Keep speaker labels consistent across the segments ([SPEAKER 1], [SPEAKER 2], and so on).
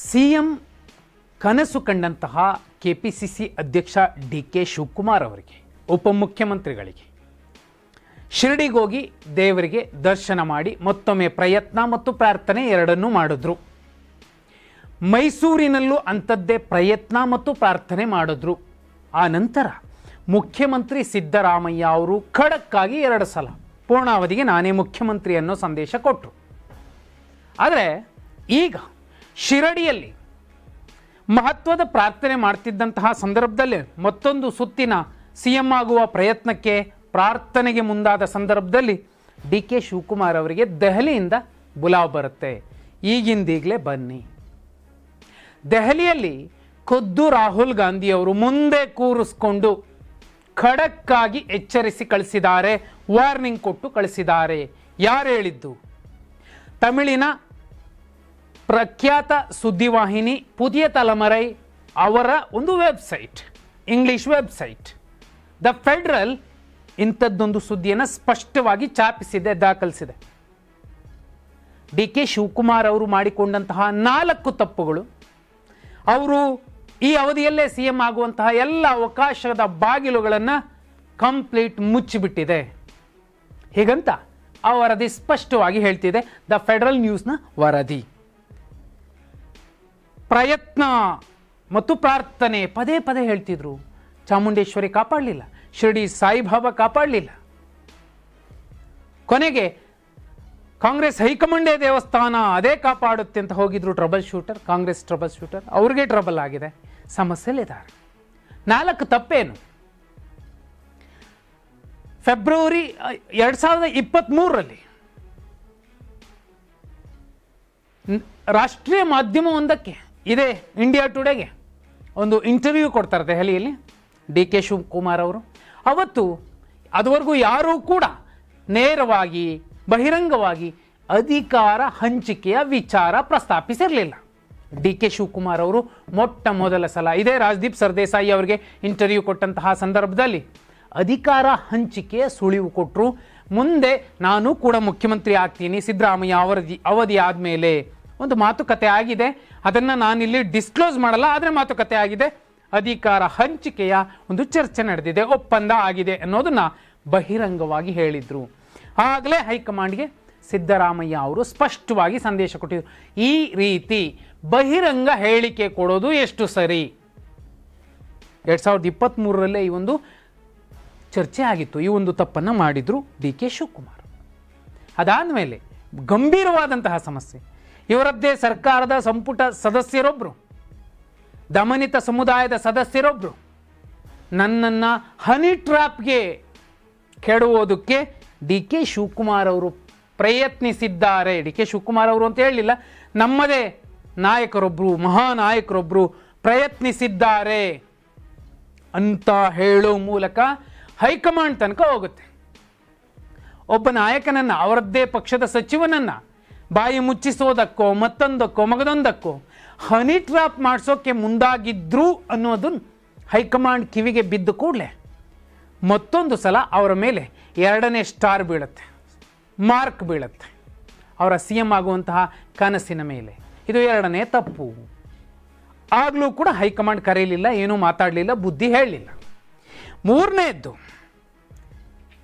[SPEAKER 1] CM ಕನಸು ಕಂಡಂತಹ KPCC ಅಧ್ಯಕ್ಷ ಡಿ.ಕೆ. ಶಿವಕುಮಾರ್ ಅವರಿಗೆ, ಉಪಮುಖ್ಯಮಂತ್ರಿಗಳಿಗೆ ಶಿರಡಿಗೋಗಿ ದೇವರಿಗೆ ದರ್ಶನ ಮಾಡಿ ಮತ್ತೊಮ್ಮೆ ಪ್ರಯತ್ನ ಮತ್ತು ಪ್ರಾರ್ಥನೆ ಎರಡನ್ನೂ ಮಾಡಿದ್ರು. ಮೈಸೂರಿನಲ್ಲೂ ಅಂಥದ್ದೇ ಪ್ರಯತ್ನ ಮತ್ತು ಪ್ರಾರ್ಥನೆ ಮಾಡಿದ್ರು. ಆ ನಂತರ ಮುಖ್ಯಮಂತ್ರಿ ಸಿದ್ದರಾಮಯ್ಯ ಅವರು ಖಡಕ್ಕಾಗಿ 2 ಸಲ ಪೂರ್ಣಾವಧಿಗೆ ನಾನೇ ಮುಖ್ಯಮಂತ್ರಿ ಅನ್ನೋ ಸಂದೇಶ ಕೊಟ್ಟರು. ಆದರೆ ಈಗ ಶಿರಡಿಯಲ್ಲಿ ಮಹತ್ವದ ಪ್ರಾರ್ಥನೆ ಮಾಡ್ತಿದ್ದಂತಹ ಸಂದರ್ಭದಲ್ಲೇ ಮತ್ತೊಂದು ಸುತ್ತಿನ ಸಿಎಂ ಆಗುವ ಪ್ರಯತ್ನಕ್ಕೆ ಪ್ರಾರ್ಥನೆಗೆ ಮುಂದಾದ ಸಂದರ್ಭದಲ್ಲಿ ಡಿ.ಕೆ. ಶಿವಕುಮಾರ್ ಅವರಿಗೆ ದೆಹಲಿಯಿಂದ ಬುಲಾವ್ ಬರುತ್ತೆ. ಈಗಿಂದೀಗಲೇ ಬನ್ನಿ. ದೆಹಲಿಯಲ್ಲಿ ಖುದ್ದು ರಾಹುಲ್ ಗಾಂಧಿ ಅವರು ಮುಂದೆ ಕೂರಿಸ್ಕೊಂಡು ಖಡಕ್ಕಾಗಿ ಎಚ್ಚರಿಸಿ ಕಳಿಸಿದ್ದಾರೆ, ವಾರ್ನಿಂಗ್ ಕೊಟ್ಟು ಕಳಿಸಿದ್ದಾರೆ. ಯಾರು ಹೇಳಿದ್ದು? ತಮಿಳಿನ ಪ್ರಖ್ಯಾತ ಸುದ್ದಿವಾಹಿನಿ ಪುದಿಯ ತಲೆಮರೈ ಅವರ ಒಂದು website, English website the federal ಇಂಥದ್ದೊಂದು ಸುದ್ದಿಯನ್ನು ಸ್ಪಷ್ಟವಾಗಿ ಛಾಪಿಸಿದೆ, ದಾಖಲಿಸಿದೆ. ಡಿ.ಕೆ. ಶಿವಕುಮಾರ್ ಅವರು ಮಾಡಿಕೊಂಡಂತಹ 4 ತಪ್ಪುಗಳು ಅವರು ಈ ಅವಧಿಯಲ್ಲೇ ಸಿಎಂ ಆಗುವಂತಹ ಎಲ್ಲ ಅವಕಾಶದ ಬಾಗಿಲುಗಳನ್ನು ಕಂಪ್ಲೀಟ್ ಮುಚ್ಚಿಬಿಟ್ಟಿದೆ. ಹೀಗಂತ ಆ ವರದಿ ಸ್ಪಷ್ಟವಾಗಿ ಹೇಳ್ತಿದೆ, ದ ಫೆಡರಲ್ ನ್ಯೂಸ್ನ ವರದಿ. ಪ್ರಯತ್ನ ಮತ್ತು ಪ್ರಾರ್ಥನೆ ಪದೇ ಪದೇ ಹೇಳ್ತಿದ್ರು. ಚಾಮುಂಡೇಶ್ವರಿ ಕಾಪಾಡಲಿಲ್ಲ, ಶಿರಡಿ ಸಾಯಿಬಾಬಾ ಕಾಪಾಡಲಿಲ್ಲ. ಕೊನೆಗೆ ಕಾಂಗ್ರೆಸ್ ಹೈಕಮಾಂಡೇ ದೇವಸ್ಥಾನ ಅದೇ ಕಾಪಾಡುತ್ತೆ ಅಂತ ಹೋಗಿದ್ರು trouble shooter, Congress trouble shooter. ಅವ್ರಿಗೆ ಟ್ರಬಲ್ ಆಗಿದೆ, ಸಮಸ್ಯೆಲಿದ್ದಾರೆ. 4 ತಪ್ಪೇನು? ಫೆಬ್ರವರಿ 2023ರಲ್ಲಿ ರಾಷ್ಟ್ರೀಯ ಮಾಧ್ಯಮವೊಂದಕ್ಕೆ, ಇದೇ ಇಂಡಿಯಾ ಟುಡೇಗೆ ಒಂದು ಇಂಟರ್ವ್ಯೂ ಕೊಡ್ತಾರೆ ದೆಹಲಿಯಲ್ಲಿ ಡಿ.ಕೆ. ಶಿವಕುಮಾರ್ ಅವರು. ಅವತ್ತು ಅದುವರೆಗೂ ಯಾರೂ ಕೂಡ ನೇರವಾಗಿ ಬಹಿರಂಗವಾಗಿ ಅಧಿಕಾರ ಹಂಚಿಕೆಯ ವಿಚಾರ ಪ್ರಸ್ತಾಪಿಸಿರಲಿಲ್ಲ. ಡಿ.ಕೆ. ಶಿವಕುಮಾರ್ ಅವರು ಮೊಟ್ಟ ಮೊದಲ ಸಲ ಇದೇ ರಾಜದೀಪ್ ಸರ್ದೇಸಾಯಿ ಅವರಿಗೆ ಇಂಟರ್ವ್ಯೂ ಕೊಟ್ಟಂತಹ ಸಂದರ್ಭದಲ್ಲಿ ಅಧಿಕಾರ ಹಂಚಿಕೆಯ ಸುಳಿವು ಕೊಟ್ಟರು. ಮುಂದೆ ನಾನು ಕೂಡ ಮುಖ್ಯಮಂತ್ರಿ ಆಗ್ತೀನಿ, ಸಿದ್ದರಾಮಯ್ಯ ಅವಧಿ ಆದಮೇಲೆ ಒಂದು ಮಾತುಕತೆ ಆಗಿದೆ, ಅದನ್ನು ನಾನಿಲ್ಲಿ ಡಿಸ್ಕ್ಲೋಸ್ ಮಾಡಲ್ಲ, ಆದರೆ ಮಾತುಕತೆ ಆಗಿದೆ, ಅಧಿಕಾರ ಹಂಚಿಕೆಯ ಒಂದು ಚರ್ಚೆ ನಡೆದಿದೆ, ಒಪ್ಪಂದ ಆಗಿದೆ ಅನ್ನೋದನ್ನ ಬಹಿರಂಗವಾಗಿ ಹೇಳಿದ್ರು. ಆಗಲೇ ಹೈಕಮಾಂಡ್ಗೆ ಸಿದ್ದರಾಮಯ್ಯ ಅವರು ಸ್ಪಷ್ಟವಾಗಿ ಸಂದೇಶ ಕೊಟ್ಟಿದ್ರು, ಈ ರೀತಿ ಬಹಿರಂಗ ಹೇಳಿಕೆ ಕೊಡೋದು ಎಷ್ಟು ಸರಿ. 2023ರಲ್ಲೇ ಈ ಒಂದು ಚರ್ಚೆ ಆಗಿತ್ತು. ಈ ಒಂದು ತಪ್ಪನ್ನು ಮಾಡಿದ್ರು ಡಿ.ಕೆ. ಶಿವಕುಮಾರ್. ಅದಾದಮೇಲೆ ಗಂಭೀರವಾದಂತಹ ಸಮಸ್ಯೆ, ಇವರದ್ದೇ ಸರ್ಕಾರದ ಸಂಪುಟ ಸದಸ್ಯರೊಬ್ಬರು, ದಮನಿತ ಸಮುದಾಯದ ಸದಸ್ಯರೊಬ್ಬರು ನನ್ನನ್ನು ಹನಿ ಟ್ರ್ಯಾಪ್ಗೆ ಕೆಡುವುದಕ್ಕೆ ಡಿ.ಕೆ. ಶಿವಕುಮಾರ್ ಅವರು ಪ್ರಯತ್ನಿಸಿದ್ದಾರೆ. ಡಿ.ಕೆ. ಶಿವಕುಮಾರ್ ಅವರು ಅಂತ ಹೇಳಲಿಲ್ಲ, ನಮ್ಮದೇ ನಾಯಕರೊಬ್ಬರು, ಮಹಾನಾಯಕರೊಬ್ಬರು ಪ್ರಯತ್ನಿಸಿದ್ದಾರೆ ಅಂತ ಹೇಳೋ ಮೂಲಕ ಹೈಕಮಾಂಡ್ ತನಕ ಹೋಗುತ್ತೆ. ಒಬ್ಬ ನಾಯಕನನ್ನು, ಅವರದ್ದೇ ಪಕ್ಷದ ಸಚಿವನನ್ನು ಬಾಯಿ ಮುಚ್ಚಿಸೋದಕ್ಕೋ ಮತ್ತೊಂದಕ್ಕೋ ಮಗದೊಂದಕ್ಕೋ ಹನಿ ಟ್ರ್ಯಾಪ್ ಮಾಡಿಸೋಕ್ಕೆ ಮುಂದಾಗಿದ್ರು ಅನ್ನೋದು ಹೈಕಮಾಂಡ್ ಕಿವಿಗೆ ಬಿದ್ದ ಕೂಡಲೇ ಮತ್ತೊಂದು ಸಲ ಅವರ ಮೇಲೆ 2ನೇ ಸ್ಟಾರ್ ಬೀಳುತ್ತೆ, ಮಾರ್ಕ್ ಬೀಳುತ್ತೆ, ಅವರ ಸಿಎಂ ಆಗುವಂತಹ ಕನಸಿನ ಮೇಲೆ. ಇದು 2ನೇ ತಪ್ಪು. ಆಗಲೂ ಕೂಡ ಹೈಕಮಾಂಡ್ ಕರೆಯಲಿಲ್ಲ, ಏನೂ ಮಾತಾಡಲಿಲ್ಲ, ಬುದ್ಧಿ ಹೇಳಲಿಲ್ಲ. 3ನೇದ್ದು,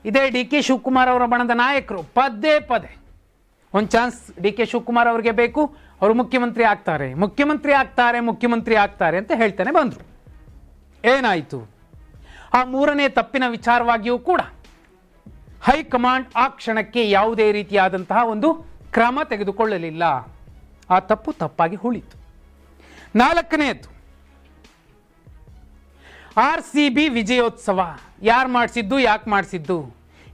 [SPEAKER 1] ಇದೇ ಡಿ.ಕೆ. ಶಿವಕುಮಾರ್ ಅವರ ಬಣದ ನಾಯಕರು ಪದೇ ಪದೇ ಒಂದು ಚಾನ್ಸ್ ಡಿ.ಕೆ. ಶಿವಕುಮಾರ್ ಅವರಿಗೆ ಬೇಕು, ಅವರು ಮುಖ್ಯಮಂತ್ರಿ ಆಗ್ತಾರೆ, ಮುಖ್ಯಮಂತ್ರಿ ಆಗ್ತಾರೆ, ಮುಖ್ಯಮಂತ್ರಿ ಆಗ್ತಾರೆ ಅಂತ ಹೇಳ್ತಾನೆ ಬಂದರು. ಏನಾಯಿತು? ಆ 3ನೇ ತಪ್ಪಿನ ವಿಚಾರವಾಗಿಯೂ ಕೂಡ ಹೈಕಮಾಂಡ್ ಆ ಕ್ಷಣಕ್ಕೆ ಯಾವುದೇ ರೀತಿಯಾದಂತಹ ಒಂದು ಕ್ರಮ ತೆಗೆದುಕೊಳ್ಳಲಿಲ್ಲ. ಆ ತಪ್ಪು ತಪ್ಪಾಗಿ ಉಳಿತು. 4ನೇದು, RCB ವಿಜಯೋತ್ಸವ ಯಾರು ಮಾಡಿಸಿದ್ದು, ಯಾಕೆ ಮಾಡಿಸಿದ್ದು,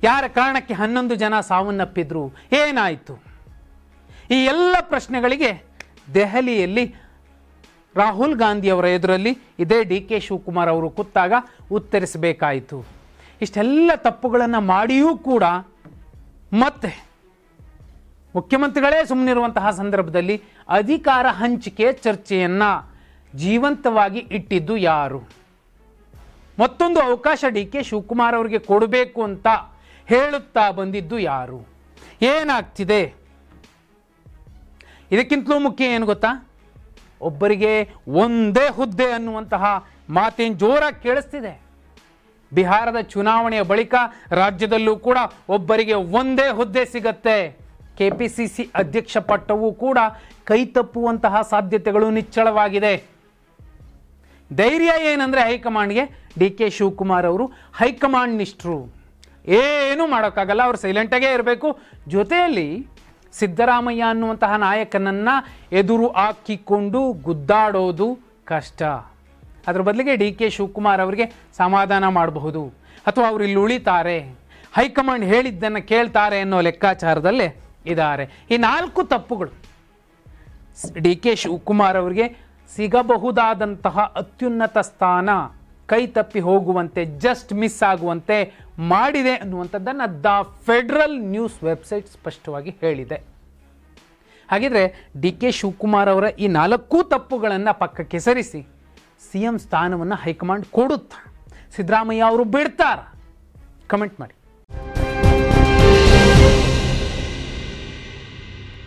[SPEAKER 1] ಯಾರ ಕಾರಣಕ್ಕೆ 11 ಜನ ಸಾವನ್ನಪ್ಪಿದ್ರು, ಏನಾಯಿತು? ಈ ಎಲ್ಲ ಪ್ರಶ್ನೆಗಳಿಗೆ ದೆಹಲಿಯಲ್ಲಿ ರಾಹುಲ್ ಗಾಂಧಿ ಅವರ ಎದುರಲ್ಲಿ ಇದೇ ಡಿ.ಕೆ. ಶಿವಕುಮಾರ್ ಅವರು ಕೂತಾಗ ಉತ್ತರಿಸಬೇಕಾಯಿತು. ಇಷ್ಟೆಲ್ಲ ತಪ್ಪುಗಳನ್ನು ಮಾಡಿಯೂ ಕೂಡ ಮತ್ತೆ ಮುಖ್ಯಮಂತ್ರಿಗಳೇ ಸುಮ್ಮನಿರುವಂತಹ ಸಂದರ್ಭದಲ್ಲಿ ಅಧಿಕಾರ ಹಂಚಿಕೆ ಚರ್ಚೆಯನ್ನು ಜೀವಂತವಾಗಿ ಇಟ್ಟಿದ್ದು ಯಾರು? ಮತ್ತೊಂದು ಅವಕಾಶ ಡಿ.ಕೆ. ಶಿವಕುಮಾರ್ ಅವರಿಗೆ ಕೊಡಬೇಕು ಅಂತ ಹೇಳುತ್ತಾ ಬಂದಿದ್ದು ಯಾರು? ಏನಾಗ್ತಿದೆ? ಇದಕ್ಕಿಂತಲೂ ಮುಖ್ಯ ಏನು ಗೊತ್ತಾ? ಒಬ್ಬರಿಗೆ ಒಂದೇ ಹುದ್ದೆ ಅನ್ನುವಂತಹ ಮಾತೇನು ಜೋರಾಗಿ ಕೇಳಿಸ್ತಿದೆ. ಬಿಹಾರದ ಚುನಾವಣೆಯ ಬಳಿಕ ರಾಜ್ಯದಲ್ಲೂ ಕೂಡ ಒಬ್ಬರಿಗೆ ಒಂದೇ ಹುದ್ದೆ ಸಿಗತ್ತೆ. ಕೆಪಿಸಿಸಿ ಅಧ್ಯಕ್ಷ ಪಟ್ಟವೂ ಕೂಡ ಕೈತಪ್ಪುವಂತಹ ಸಾಧ್ಯತೆಗಳು ನಿಚ್ಚಳವಾಗಿದೆ. ಧೈರ್ಯ ಏನಂದರೆ ಹೈಕಮಾಂಡ್ಗೆ, ಡಿ ಕೆ ಶಿವಕುಮಾರ್ ಅವರು ಹೈಕಮಾಂಡ್ ನಿಷ್ಠರು, ಏನೂ ಮಾಡೋಕ್ಕಾಗಲ್ಲ, ಅವರು ಸೈಲೆಂಟಾಗೇ ಇರಬೇಕು. ಜೊತೆಯಲ್ಲಿ ಸಿದ್ದರಾಮಯ್ಯ ಅನ್ನುವಂತಹ ನಾಯಕನನ್ನು ಎದುರು ಹಾಕಿಕೊಂಡು ಗುದ್ದಾಡೋದು ಕಷ್ಟ. ಅದರ ಬದಲಿಗೆ ಡಿ ಕೆ ಶಿವಕುಮಾರ್ ಅವರಿಗೆ ಸಮಾಧಾನ ಮಾಡಬಹುದು, ಅಥವಾ ಅವರು ಇಲ್ಲಿ ಉಳಿತಾರೆ, ಹೈಕಮಾಂಡ್ ಹೇಳಿದ್ದನ್ನು ಕೇಳ್ತಾರೆ ಅನ್ನೋ ಲೆಕ್ಕಾಚಾರದಲ್ಲೇ ಇದ್ದಾರೆ. ಈ 4 ತಪ್ಪುಗಳು ಡಿ ಕೆ ಶಿವಕುಮಾರ್ ಅವರಿಗೆ ಸಿಗಬಹುದಾದಂತಹ ಅತ್ಯುನ್ನತ ಸ್ಥಾನ ಕೈ ತಪ್ಪಿ ಹೋಗುವಂತೆ, ಜಸ್ಟ್ ಮಿಸ್ ಆಗುವಂತೆ ಮಾಡಿದೆ ಅನ್ನುವಂಥದ್ದನ್ನು ದ ಫೆಡರಲ್ ನ್ಯೂಸ್ ವೆಬ್ಸೈಟ್ ಸ್ಪಷ್ಟವಾಗಿ ಹೇಳಿದೆ. ಹಾಗಿದ್ರೆ ಡಿ ಕೆ ಶಿವಕುಮಾರ್ ಅವರ ಈ 4 ತಪ್ಪುಗಳನ್ನು ಪಕ್ಕಕ್ಕೆ ಸರಿಸಿ ಸಿ ಎಂ ಸ್ಥಾನವನ್ನು ಹೈಕಮಾಂಡ್ ಕೊಡುತ್ತಾ, ಸಿದ್ದರಾಮಯ್ಯ ಅವರು ಬಿಡ್ತಾರ? ಕಮೆಂಟ್ ಮಾಡಿ.